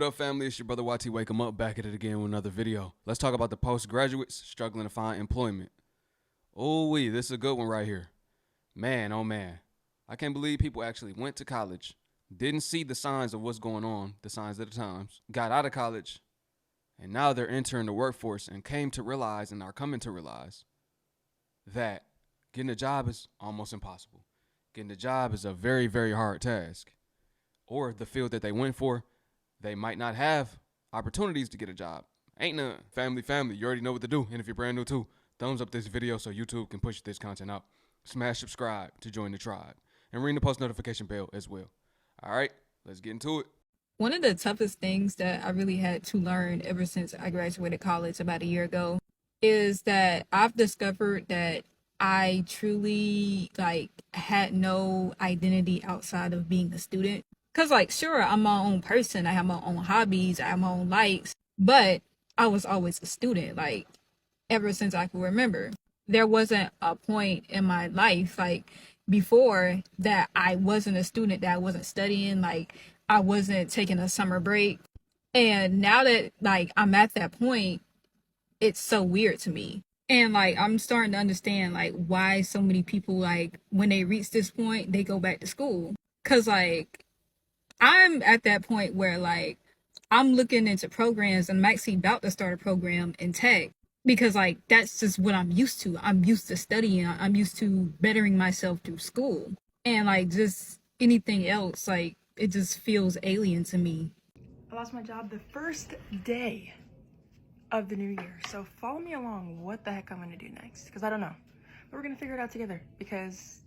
what up, family? It's your brother YT Wake 'em Up, back at it again with another video. Let's talk about the postgraduates struggling to find employment. This is a good one right here. Man, oh man. I can't believe people actually went to college, didn't see the signs of what's going on, the signs of the times, got out of college, and now they're entering the workforce and came to realize and are coming to realize that getting a job is almost impossible. Getting a job is a very, very hard task. Or the field that they went for, they might not have opportunities to get a job. Ain't none. Family. You already know what to do. And if you're brand new too, thumbs up this video so YouTube can push this content out. Smash subscribe to join the tribe. And ring the post notification bell as well. All right, let's get into it. One of the toughest things that I really had to learn ever since I graduated college about a year ago is that I've discovered that I truly had no identity outside of being a student. Cause sure, I'm my own person. I have my own hobbies. I have my own likes, but I was always a student. Ever since I can remember, there wasn't a point in my life before that I wasn't a student, that I wasn't studying, I wasn't taking a summer break. And now that I'm at that point, it's so weird to me. And I'm starting to understand why so many people when they reach this point, they go back to school. Cause I'm at that point where I'm looking into programs and I'm actually about to start a program in tech because that's just what I'm used to. I'm used to studying. I'm used to bettering myself through school. And just anything else, it just feels alien to me. I lost my job the first day of the new year. So follow me along what the heck I'm gonna do next, because I don't know. But we're gonna figure it out together because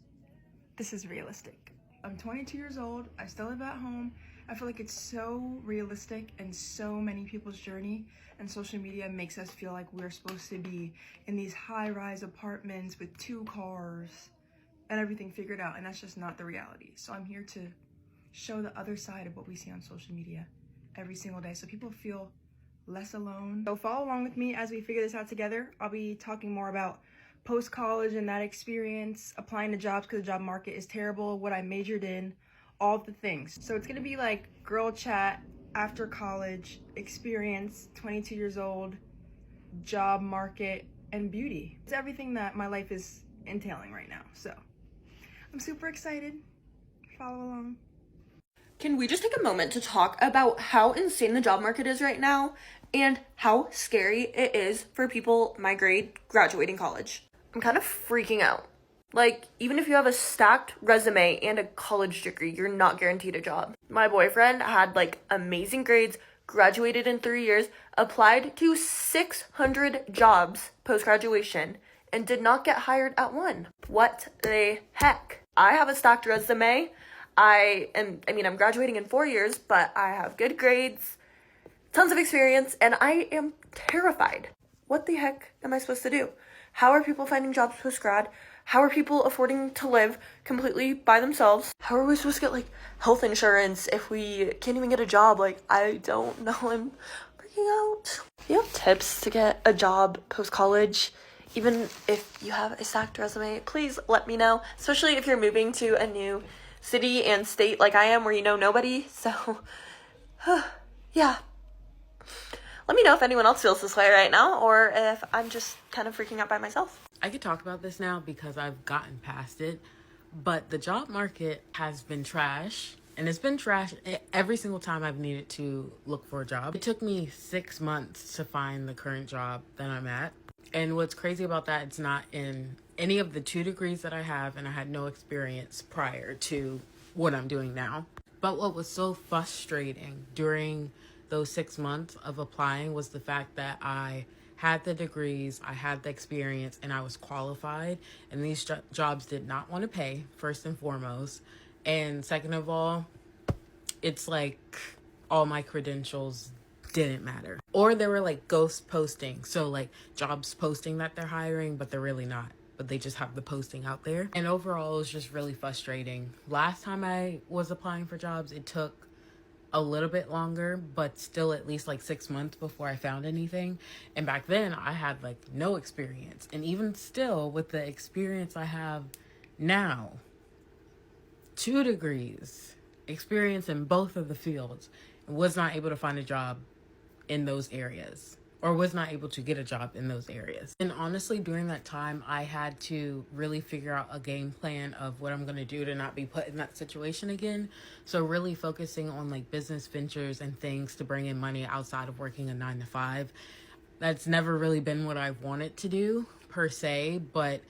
this is realistic. I'm 22 years old, I still live at home. I feel like it's so realistic and so many people's journey, and social media makes us feel like we're supposed to be in these high-rise apartments with 2 cars and everything figured out, and that's just not the reality. So I'm here to show the other side of what we see on social media every single day so people feel less alone. So follow along with me as we figure this out together. I'll be talking more about post-college and that experience, applying to jobs because the job market is terrible, what I majored in, all the things. So it's gonna be girl chat after college, experience, 22 years old, job market, and beauty. It's everything that my life is entailing right now. So I'm super excited. Follow along. Can we just take a moment to talk about how insane the job market is right now and how scary it is for people my grade graduating college? I'm kind of freaking out. Even if you have a stacked resume and a college degree, you're not guaranteed a job. My boyfriend had amazing grades, graduated in 3 years, applied to 600 jobs post-graduation, and did not get hired at one. What the heck? I have a stacked resume. I'm graduating in 4 years, but I have good grades, tons of experience, and I am terrified. What the heck am I supposed to do? How are people finding jobs post-grad? How are people affording to live completely by themselves? How are we supposed to get health insurance if we can't even get a job? I don't know. I'm freaking out. If you have tips to get a job post-college, even if you have a stacked resume, please let me know, especially if you're moving to a new city and state like I am where you know nobody. So yeah, let me know if anyone else feels this way right now or if I'm just kind of freaking out by myself. I could talk about this now because I've gotten past it, but the job market has been trash, and it's been trash every single time I've needed to look for a job. It took me 6 months to find the current job that I'm at. And what's crazy about that, it's not in any of the 2 degrees that I have, and I had no experience prior to what I'm doing now. But what was so frustrating during those 6 months of applying was the fact that I had the degrees, I had the experience, and I was qualified, and these jobs did not want to pay, first and foremost. And second of all, it's all my credentials didn't matter. Or they were ghost posting. So jobs posting that they're hiring, but they're really not. But they just have the posting out there. And overall, it was just really frustrating. Last time I was applying for jobs, it took a little bit longer, but still at least 6 months before I found anything. And back then I had no experience. And even still, with the experience I have now, 2 degrees, experience in both of the fields, was not able to find a job in those areas, or was not able to get a job in those areas. And honestly, during that time, I had to really figure out a game plan of what I'm going to do to not be put in that situation again. So really focusing on like business ventures and things to bring in money outside of working a 9 to 5. That's never really been what I've wanted to do per se, but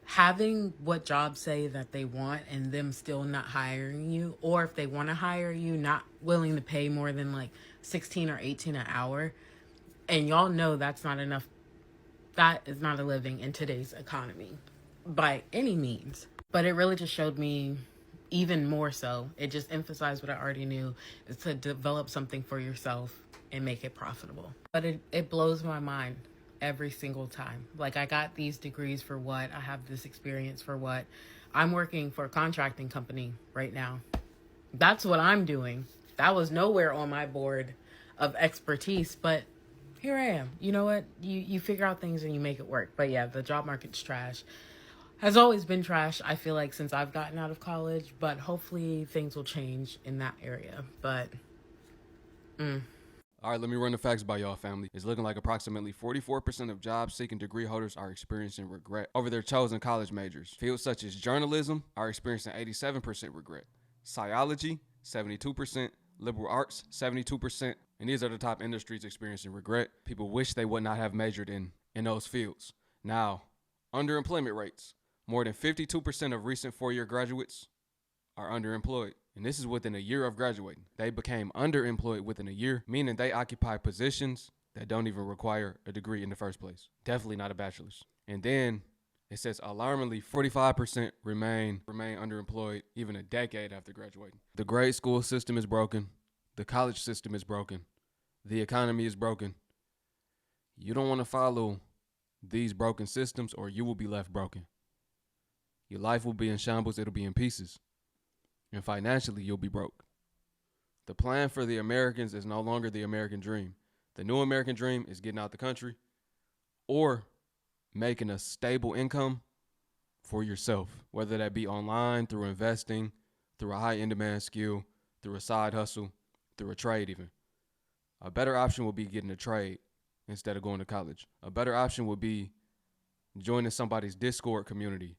having what jobs say that they want and them still not hiring you, or if they want to hire you, not willing to pay more than like 16 or 18 an hour. And y'all know that's not enough. That is not a living in today's economy by any means. But it really just showed me even more so. It just emphasized what I already knew, is to develop something for yourself and make it profitable. But it blows my mind every single time. Like, I got these degrees for what? I have this experience for what? I'm working for a contracting company right now. That's what I'm doing. That was nowhere on my board of expertise, but here I am. You know what? You figure out things and you make it work. But yeah, the job market's trash. Has always been trash, I feel like, since I've gotten out of college, but hopefully things will change in that area. But All right, let me run the facts by y'all, family. It's looking like approximately 44% of job-seeking degree holders are experiencing regret over their chosen college majors. Fields such as journalism are experiencing 87% regret. Psychology, 72%. Liberal arts, 72%. And these are the top industries experiencing regret. People wish they would not have majored in those fields. Now, underemployment rates. More than 52% of recent four-year graduates are underemployed. And this is within a year of graduating. They became underemployed within a year, meaning they occupy positions that don't even require a degree in the first place. Definitely not a bachelor's. And then it says alarmingly 45% remain underemployed even a decade after graduating. The grade school system is broken. The college system is broken. The economy is broken. You don't want to follow these broken systems or you will be left broken. Your life will be in shambles. It'll be in pieces. And financially, you'll be broke. The plan for the Americans is no longer the American dream. The new American dream is getting out the country or making a stable income for yourself, whether that be online, through investing, through a high in-demand skill, through a side hustle, through a trade even. A better option would be getting a trade instead of going to college. A better option would be joining somebody's Discord community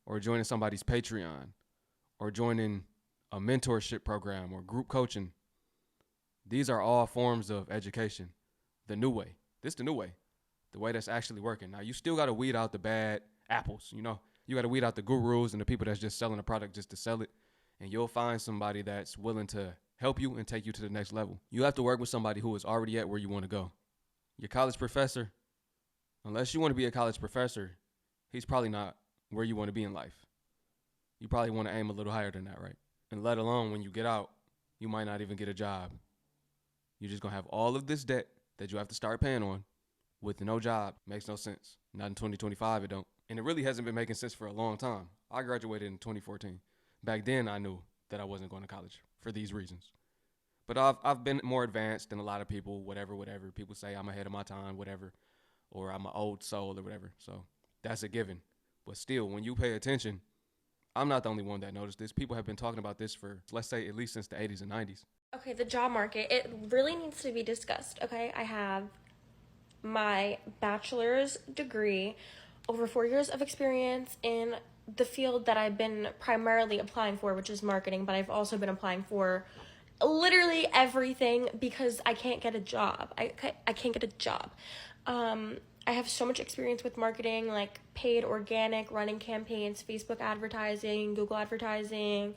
or joining somebody's Patreon or joining a mentorship program or group coaching. These are all forms of education. The new way. This is the new way. The way that's actually working. Now, you still got to weed out the bad apples, you know. You got to weed out the gurus and the people that's just selling a product just to sell it. And you'll find somebody that's willing to help you and take you to the next level. You have to work with somebody who is already at where you want to go. Your college professor, unless you want to be a college professor, he's probably not where you want to be in life. You probably want to aim a little higher than that, right? And let alone when you get out, you might not even get a job. You're just going to have all of this debt that you have to start paying on with no job. Makes no sense. Not in 2025, it don't. And it really hasn't been making sense for a long time. I graduated in 2014. Back then, I knew that I wasn't going to college for these reasons. But I've been more advanced than a lot of people, whatever. People say I'm ahead of my time, whatever. Or I'm an old soul or whatever. So that's a given. But still, when you pay attention, I'm not the only one that noticed this. People have been talking about this for, let's say, at least since the 80s and 90s. Okay, the job market, it really needs to be discussed, okay? I have my bachelor's degree, over 4 years of experience in the field that I've been primarily applying for, which is marketing, but I've also been applying for literally everything because I can't get a job. I can't get a job. I have so much experience with marketing, like paid, organic, running campaigns, Facebook advertising, Google advertising,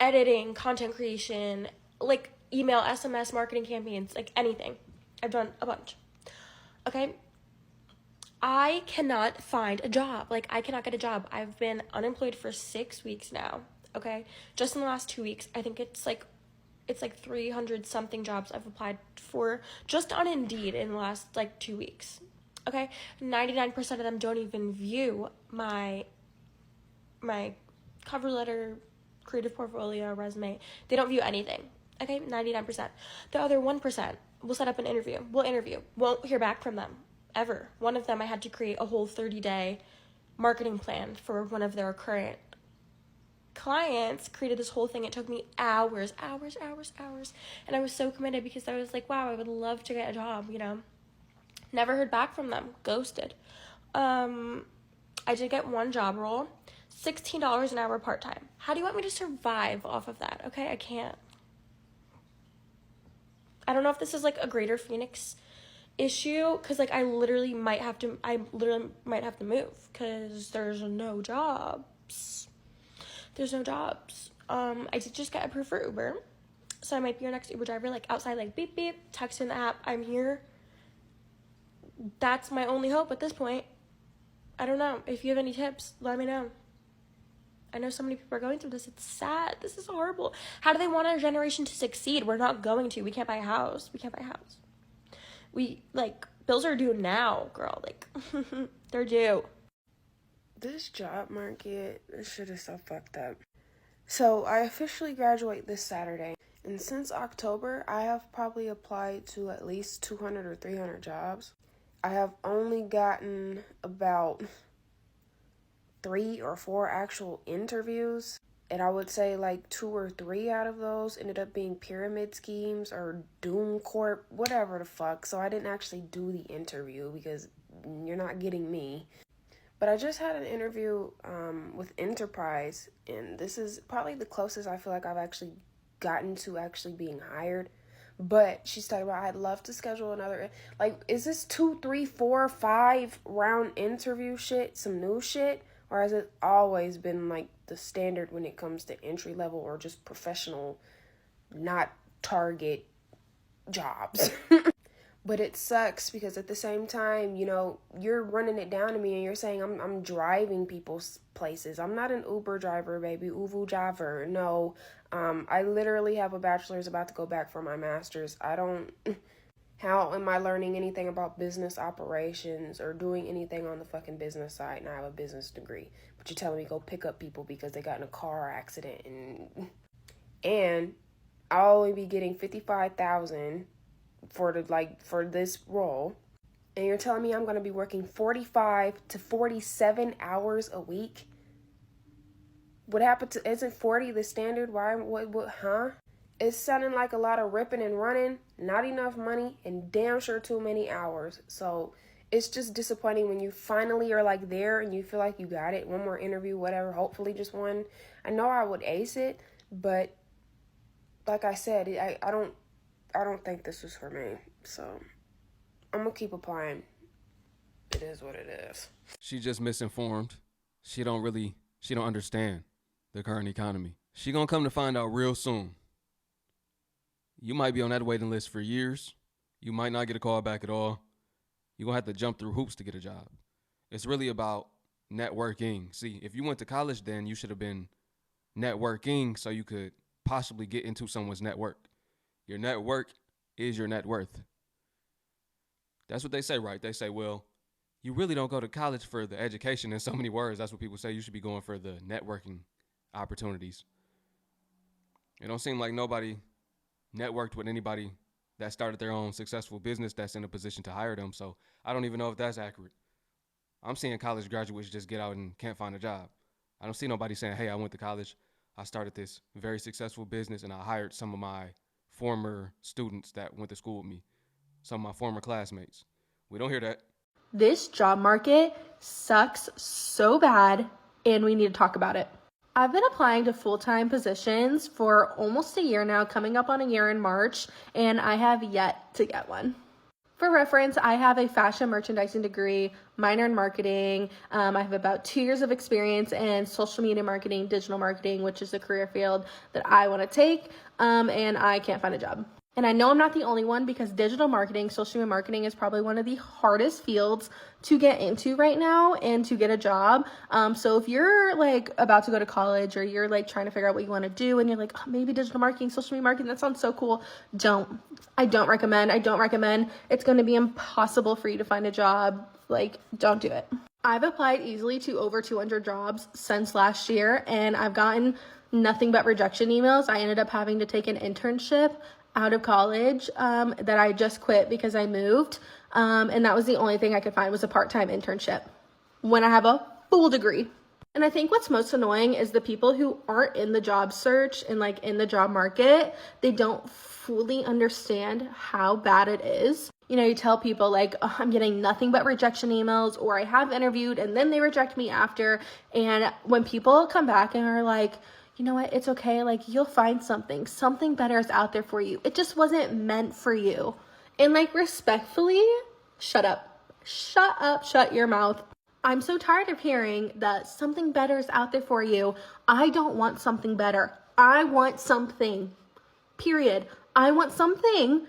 editing, content creation, like email, SMS, marketing campaigns, like anything. I've done a bunch. Okay? I cannot find a job. Like, I cannot get a job. I've been unemployed for 6 weeks now. Okay? Just in the last 2 weeks, I think it's like 300 something jobs I've applied for just on Indeed in the last like 2 weeks. Okay? 99% of them don't even view my cover letter, creative portfolio, resume. They don't view anything. Okay? 99%. The other 1% will set up an interview. We'll interview. Won't hear back from them ever. One of them, I had to create a whole 30-day marketing plan for one of their current clients created this whole thing. It took me hours. And I was so committed because I was like, wow, I would love to get a job, you know. Never heard back from them. Ghosted. I did get one job role, $16 an hour part-time. How do you want me to survive off of that? Okay, I can't. I don't know if this is like a Greater Phoenix issue, because like I literally might have to move because there's no jobs. I did just get approved for Uber, so I might be your next Uber driver, like outside, like beep beep, text in the app, I'm here. That's my only hope at this point. I don't know. If you have any tips, let me know. I know so many people are going through this. It's sad. This is horrible. How do they want our generation to succeed? We're not going to. We can't buy a house. We, like, bills are due now, girl. Like, they're due. This job market, this shit is so fucked up. So, I officially graduate this Saturday. And since October, I have probably applied to at least 200 or 300 jobs. I have only gotten about 3 or 4 actual interviews, and I would say like 2 or 3 out of those ended up being pyramid schemes or Doom Corp, whatever the fuck. So I didn't actually do the interview because you're not getting me. But I just had an interview with Enterprise, and this is probably the closest I feel like I've actually gotten to actually being hired. But she's talking about, I'd love to schedule another, like, is this 2, 3, 4, 5 round interview shit some new shit? Or has it always been, like, the standard when it comes to entry level or just professional, not target jobs? But it sucks because at the same time, you know, you're running it down to me and you're saying I'm driving people's places. I'm not an Uber driver, baby. Uvu driver. No. I literally have a bachelor's, about to go back for my master's. How am I learning anything about business operations or doing anything on the fucking business side? And I have a business degree. But you're telling me go pick up people because they got in a car accident and I'll only be getting $55,000 for this role, and you're telling me I'm going to be working 45 to 47 hours a week? What happened to, isn't 40 the standard? Why, what, It's sounding like a lot of ripping and running, not enough money, and damn sure too many hours. So it's just disappointing when you finally are like there and you feel like you got it. One more interview, whatever, hopefully just one. I know I would ace it, but like I said, I don't think this was for me. So I'm gonna keep applying. It is what it is. She just misinformed. She don't understand the current economy. She gonna come to find out real soon. You might be on that waiting list for years. You might not get a call back at all. You're gonna have to jump through hoops to get a job. It's really about networking. See, if you went to college, then you should have been networking so you could possibly get into someone's network. Your network is your net worth. That's what they say, right? They say, well, you really don't go to college for the education. In so many words, that's what people say. You should be going for the networking opportunities. It don't seem like nobody networked with anybody that started their own successful business that's in a position to hire them. So I don't even know if that's accurate. I'm seeing college graduates just get out and can't find a job. I don't see nobody saying, hey, I went to college, I started this very successful business, and I hired some of my former students that went to school with me, some of my former classmates. We don't hear that. This job market sucks so bad, and we need to talk about it. I've been applying to full-time positions for almost a year now, coming up on a year in March, and I have yet to get one. For reference, I have a fashion merchandising degree, minor in marketing. I have about 2 years of experience in social media marketing, digital marketing, which is the career field that I want to take, and I can't find a job. And I know I'm not the only one, because digital marketing, social media marketing is probably one of the hardest fields to get into right now and to get a job. So if you're like about to go to college, or you're like trying to figure out what you want to do and you're like, oh, maybe digital marketing, social media marketing, that sounds so cool. I don't recommend. It's going to be impossible for you to find a job. Like, don't do it. I've applied easily to over 200 jobs since last year, and I've gotten nothing but rejection emails. I ended up having to take an internship out of college that I just quit because I moved. And that was the only thing I could find, was a part-time internship when I have a full degree. And I think what's most annoying is the people who aren't in the job search and like in the job market, they don't fully understand how bad it is. You know, you tell people like, oh, I'm getting nothing but rejection emails, or I have interviewed and then they reject me after. And when people come back and are like, you know what, it's okay, like you'll find something better is out there for you. It just wasn't meant for you. And like respectfully, shut up, shut your mouth. I'm so tired of hearing that something better is out there for you. I don't want something better. I want something, period. I want something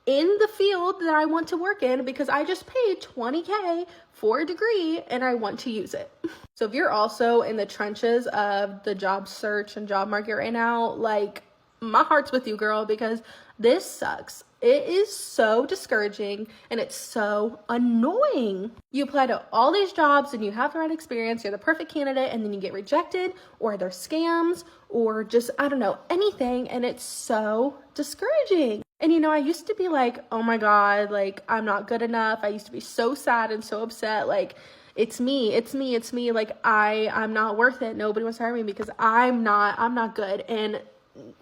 in the field that I want to work in because I just paid $20K for a degree and I want to use it. So if you're also in the trenches of the job search and job market right now, like my heart's with you, girl, because this sucks. It is so discouraging and it's so annoying. You apply to all these jobs and you have the right experience, you're the perfect candidate, and then you get rejected, or they're scams, or just, I don't know, anything, and it's so discouraging. And you know, I used to be like, oh my God, like I'm not good enough. I used to be so sad and so upset, like it's me, like I'm not worth it. Nobody wants to hire me because I'm not good. And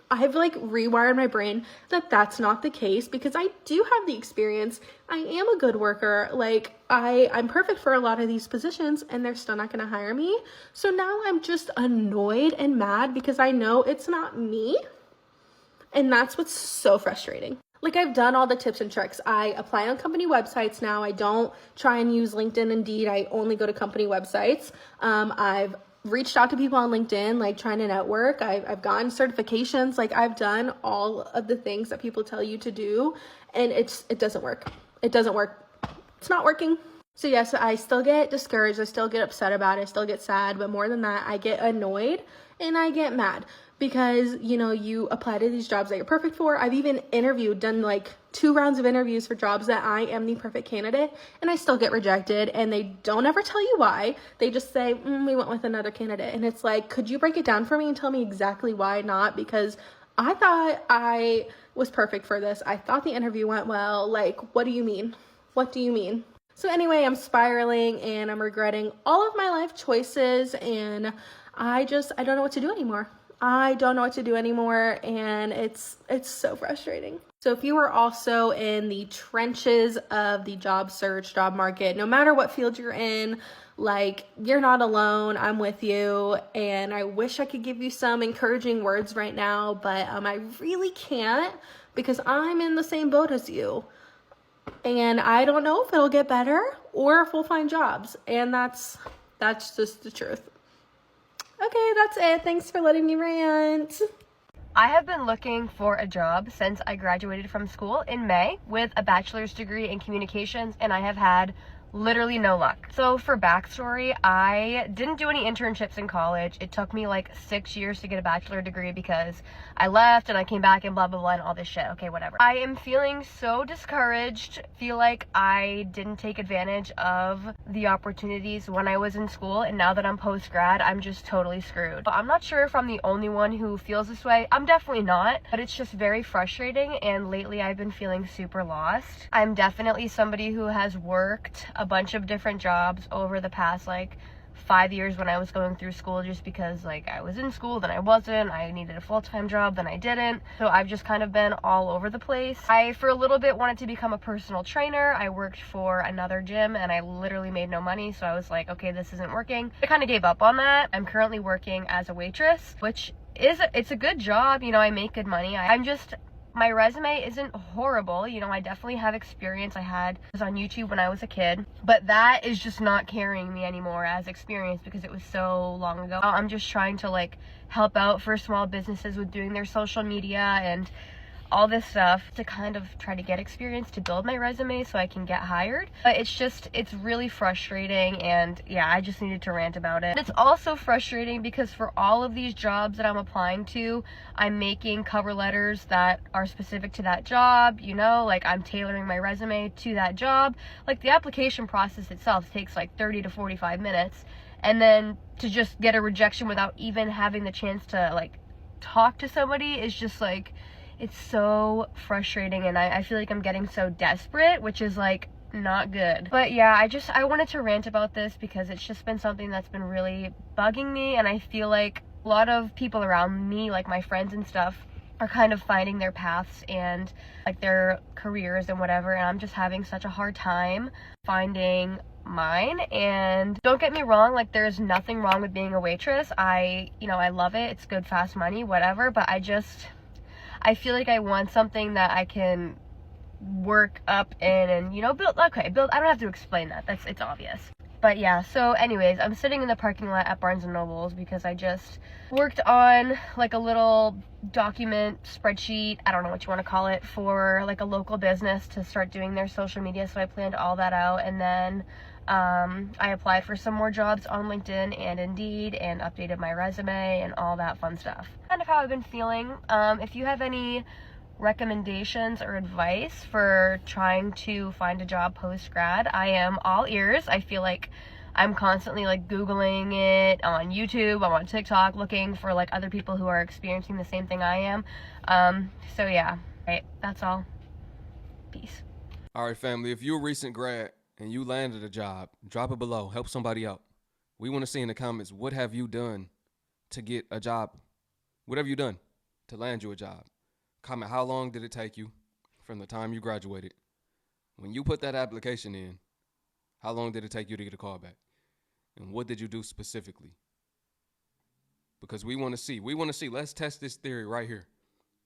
I've like rewired my brain that that's not the case, because I do have the experience. I am a good worker. Like I'm perfect for a lot of these positions and they're still not going to hire me. So now I'm just annoyed and mad because I know it's not me. And that's what's so frustrating. Like I've done all the tips and tricks. I apply on company websites now. I don't try and use LinkedIn, Indeed. I only go to company websites. I've reached out to people on LinkedIn, like trying to network. I've gotten certifications. Like I've done all of the things that people tell you to do, and it doesn't work. It doesn't work. It's not working. So yes, I still get discouraged. I still get upset about it. I still get sad. But more than that, I get annoyed and I get mad because, you know, you apply to these jobs that you're perfect for. I've even done like 2 rounds of interviews for jobs that I am the perfect candidate, and I still get rejected, and they don't ever tell you why. They just say, we went with another candidate. And it's like, could you break it down for me and tell me exactly why not? Because I thought I was perfect for this. I thought the interview went well. Like, what do you mean? What do you mean? So anyway, I'm spiraling and I'm regretting all of my life choices, and I don't know what to do anymore. And it's so frustrating. So if you are also in the trenches of the job search, job market, no matter what field you're in, like you're not alone. I'm with you, and I wish I could give you some encouraging words right now, but I really can't, because I'm in the same boat as you. And I don't know if it'll get better or if we'll find jobs. And that's just the truth. Okay, that's it. Thanks for letting me rant. I have been looking for a job since I graduated from school in May with a bachelor's degree in communications, and I have had literally no luck. So for backstory, I didn't do any internships in college. It took me like 6 years to get a bachelor degree because I left and I came back and blah blah blah and all this shit. Okay, whatever. I am feeling so discouraged. Feel like I didn't take advantage of the opportunities when I was in school, and now that I'm post-grad, I'm just totally screwed. I'm not sure if I'm the only one who feels this way. I'm definitely not, but it's just very frustrating, and lately I've been feeling super lost. I'm definitely somebody who has worked a bunch of different jobs over the past like 5 years when I was going through school, just because like I was in school, then I wasn't, I needed a full-time job, then I didn't. So I've just kind of been all over the place. I for a little bit wanted to become a personal trainer. I worked for another gym and I literally made no money, so I was like, okay, this isn't working. I kind of gave up on that. I'm currently working as a waitress, which it's a good job, you know, I make good money. My resume isn't horrible, you know, I definitely have experience. I was on YouTube when I was a kid, but that is just not carrying me anymore as experience because it was so long ago. I'm just trying to like help out for small businesses with doing their social media and all this stuff to kind of try to get experience to build my resume so I can get hired. But it's really frustrating, and yeah, I just needed to rant about it. It's also frustrating because for all of these jobs that I'm applying to, I'm making cover letters that are specific to that job, you know, like I'm tailoring my resume to that job. Like the application process itself takes like 30 to 45 minutes, and then to just get a rejection without even having the chance to like talk to somebody is just like, it's so frustrating, and I feel like I'm getting so desperate, which is like not good. But yeah, I wanted to rant about this because it's just been something that's been really bugging me, and I feel like a lot of people around me, like my friends and stuff, are kind of finding their paths and like their careers and whatever, and I'm just having such a hard time finding mine. And don't get me wrong, like there's nothing wrong with being a waitress. I love it. It's good, fast money, whatever, but I feel like I want something that I can work up in and, build. I don't have to explain that. It's obvious. But yeah, so anyways, I'm sitting in the parking lot at Barnes & Noble's because I just worked on like a little document spreadsheet, I don't know what you want to call it, for like a local business to start doing their social media. So I planned all that out, and then I applied for some more jobs on LinkedIn and Indeed and updated my resume and all that fun stuff. Kind of how I've been feeling. If you have any recommendations or advice for trying to find a job post-grad, I am all ears. I feel like I'm constantly like Googling it on YouTube, I'm on TikTok, looking for like other people who are experiencing the same thing I am. So yeah, right, that's all. Peace. All right, family, if you're a recent grad and you landed a job, drop it below. Help somebody out. We want to see in the comments, what have you done to get a job? What have you done to land you a job? Comment, how long did it take you from the time you graduated? When you put that application in, how long did it take you to get a call back? And what did you do specifically? Because we want to see, let's test this theory right here.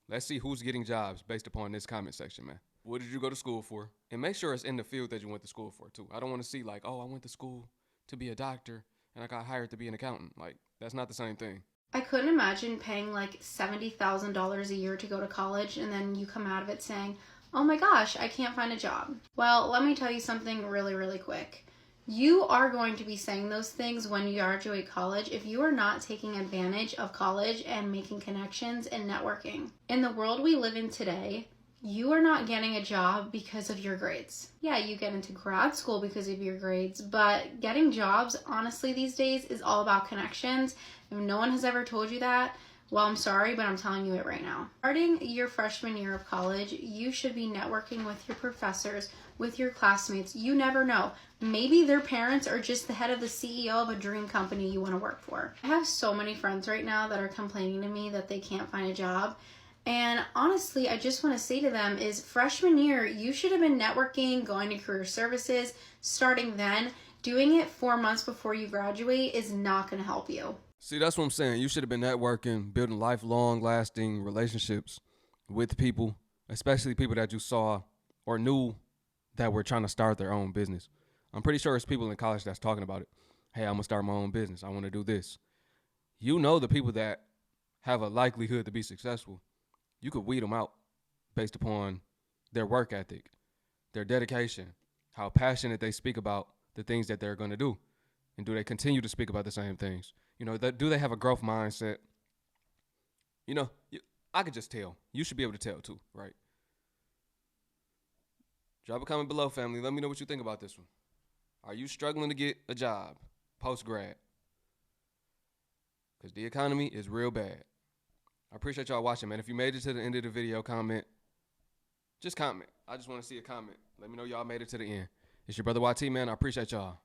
Let's see who's getting jobs based upon this comment section, man. What did you go to school for? And make sure it's in the field that you went to school for, too. I don't want to see like, oh, I went to school to be a doctor and I got hired to be an accountant. Like, that's not the same thing. I couldn't imagine paying like $70,000 a year to go to college and then you come out of it saying, oh my gosh, I can't find a job. Well, let me tell you something really, really quick. You are going to be saying those things when you graduate college if you are not taking advantage of college and making connections and networking. In the world we live in today, you are not getting a job because of your grades. Yeah, you get into grad school because of your grades, but getting jobs, honestly, these days is all about connections. If no one has ever told you that, well, I'm sorry, but I'm telling you it right now. Starting your freshman year of college, you should be networking with your professors, with your classmates. You never know. Maybe their parents are just the head of the CEO of a dream company you want to work for. I have so many friends right now that are complaining to me that they can't find a job. And honestly, I just want to say to them is freshman year, you should have been networking, going to career services, starting then. Doing it 4 months before you graduate is not going to help you. See, that's what I'm saying. You should have been networking, building lifelong, lasting relationships with people, especially people that you saw or knew that were trying to start their own business. I'm pretty sure it's people in college that's talking about it. Hey, I'm going to start my own business. I want to do this. You know the people that have a likelihood to be successful. You could weed them out based upon their work ethic, their dedication, how passionate they speak about the things that they're going to do. And do they continue to speak about the same things? Do they have a growth mindset? I could just tell. You should be able to tell too, right? Drop a comment below, family. Let me know what you think about this one. Are you struggling to get a job post-grad? Because the economy is real bad. I appreciate y'all watching, man. If you made it to the end of the video, comment. Just comment. I just want to see a comment. Let me know y'all made it to the end. It's your brother YT, man. I appreciate y'all.